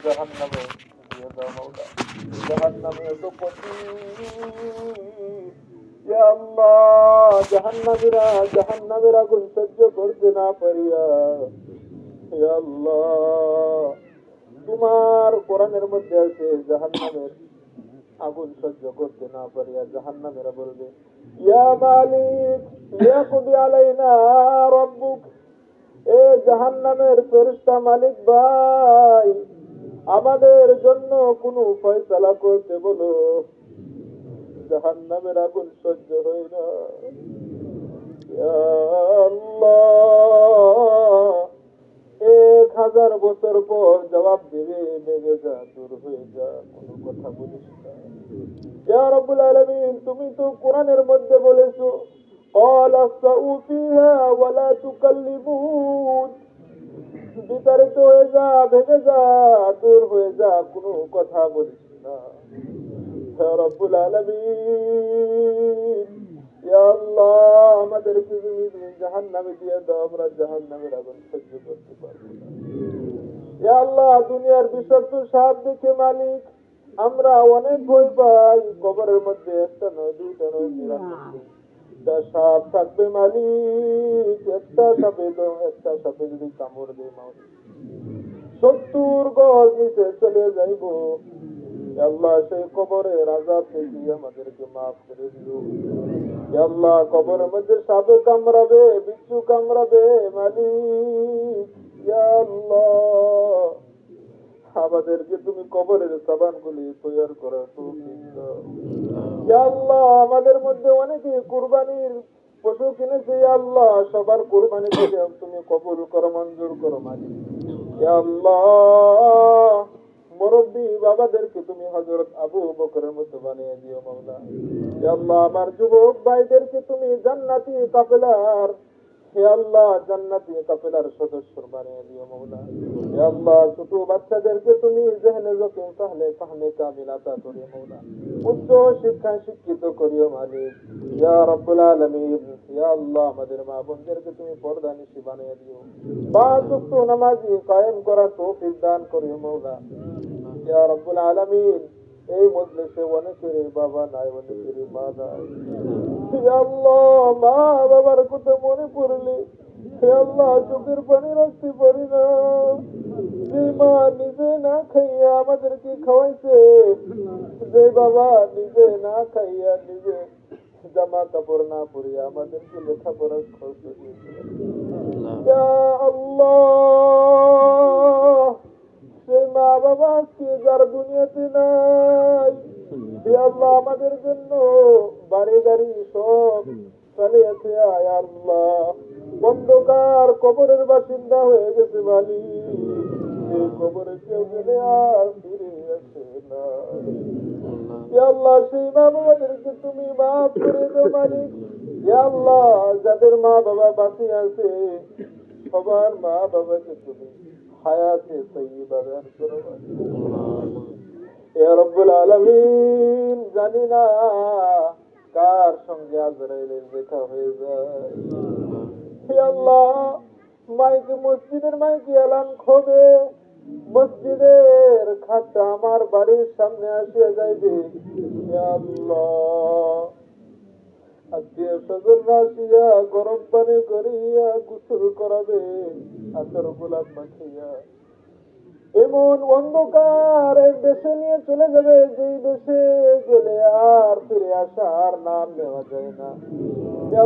জাহান্নামে দিয়ে দাও মাওলা। জাহান্নামে এত কঠিন, ইয়া আল্লাহ, জাহান্নামের আগুন সহ্য করতে না পারিয়া, ইয়া আল্লাহ, তোমার কোরআনের মধ্যে আছে জাহান্নামের আগুন সহ্য করতে না পারিয়া জাহান্নামেরা বলবে, ইয়া মালিক লিয়াকদি আলাইনা রাব্বুক, এ জাহান্নামের ফেরেশতা মালিক ভাই, আমাদের জন্য কোনো ফয়সালা করতে বলো, জাহান্নামের আগুন সহ্য হয় না। ইয়া আল্লাহ, 1000 বছর পর জবাব দেবে, মেঘে যা, দূর হয়ে যা, কোনো কথা বলিস না। ইয়া রাব্বুল আলামিন, তুমি তো কোরআনের মধ্যে বলেছো, ক্বালা সাউ ফিহা ওয়া লা তুকাল্লিমুন, বিতাড়িত হয়ে যা, ভেঙে যা, দূর হয়ে যা, কোনো কথা বলিস না। ইয়া রাব্বুল আলামিন, ইয়া আল্লাহ, আমাদেরকে তুমি জাহান্নামে দিয়ে দাও, আমরা জাহান্নামের আগুন সহ্য করতে পারবো না। ইয়া আল্লাহ, দুনিয়ার বিষাক্ত সাপ দেখে মালিক আমরা অনেক ভয় পাই, কবরের মধ্যে একটা নয়, দুইটা নয়, 99টা সাপ থাকবে মালিক, একটা সাপে যদি কামড় দেয় মালিক 70 গজ নিচে চলে যাইব। আল্লাহ, সেই কবরের আযাব থেকে আমাদেরকে মাফ করে দিও। আল্লাহ, কবরের মধ্যে সাপে কামড়াবে, বিচ্ছু কামড়াবে মালিক, ইয়া আল্লাহ, আমাদেরকে তুমি কবরের সাবানগুলি তৈরি করার তৌফিক দাও। ইয়া আল্লাহ, আমাদের মধ্যে অনেকে কুরবানির পশু কিনেছে, ইয়া আল্লাহ, সবার কুরবানি থেকে তুমি কবুল করো, মঞ্জুর করো মালিক। ইয়া আল্লাহ, মুরব্বী বাবাদেরকে তুমি হযরত আবু বকরের মতো বানিয়ে দিও মাওলা। ইয়া আল্লাহ, আমার যুবক ভাইদেরকে তুমি জান্নাতি কাফেলার, ইয়া আল্লাহ, জান্নাতি কাফেলার সদস্য বানিয়ে দিও মাওলা। ইয়া আল্লাহ, ছোট বাচ্চাদেরকে তুমি জেহনে যকিন ফাহমে কামিল আতা করিও মাওলা, উচ্চ শিক্ষায় শিক্ষিত করিও মালিক। ইয়া রাব্বুল আলামিন, ইয়া আল্লাহ, আমাদের মা বোনদেরকে তুমি পর্দানিশী বানিয়ে দিও, 5 ওয়াক্ত নামাজি কায়েম করার তৌফিক দান করিও মাওলা। ইয়া রাব্বুল আলামিন, এই মজলিসে অনেকেরই বাবা নাই, অনেকেরই মা নাই। ইয়া আল্লাহ, মা বাবার কথা মনে পড়লে হে আল্লাহ চোখের পানি রাখতে পারি না। যে মা নিজে না খাইয়া আমাদেরকে খাওয়াইছে, যে বাবা নিজে না খাইয়া, নিজে জামা কাপড় না পরিয়া আমাদেরকে লেখাপড়ার খরচ দিয়েছে, ইয়া আল্লাহ, সেই মা বাবা আজকে যার দুনিয়াতে নাই, হে আল্লাহ, আমাদের জন্য বাড়ি গাড়ি সব চলে আছে, আয় আল্লাহ, অন্ধকার কবরের বাসিন্দা হয়ে গেছে মালিক, এই কবরে কেউ গেলে আর ফিরে আসে না। হে আল্লাহ, সেই মা বাবাদেরকে তুমি মাফ করে দাও মালিক। হে আল্লাহ, যাদের মা বাবা বাঁচে আছে সবার মা বাবাকে তুমি হায়াতে তাইয়্যিবা দান করো মালিক। ইয়া রাব্বুল আলামিন, জানি না কার সঙ্গে আজরাইলের দেখা হয়ে যায়। হে আল্লাহ, মসজিদের মাইকে এলান হবে, মসজিদের খাটটা আমার বাড়ির সামনে আসিয়া যাইবে, ইয়া আল্লাহ, আত্মীয় স্বজনরা আসিয়া গরম পানি করিয়া গোসল করাবে, আতর গোলাপ মাখিয়া এমন অন্ধকারের দেশে নিয়ে চলে যাবে, যেই দেশে গেলে আর ফিরে আসার নাম নেওয়া যায় না।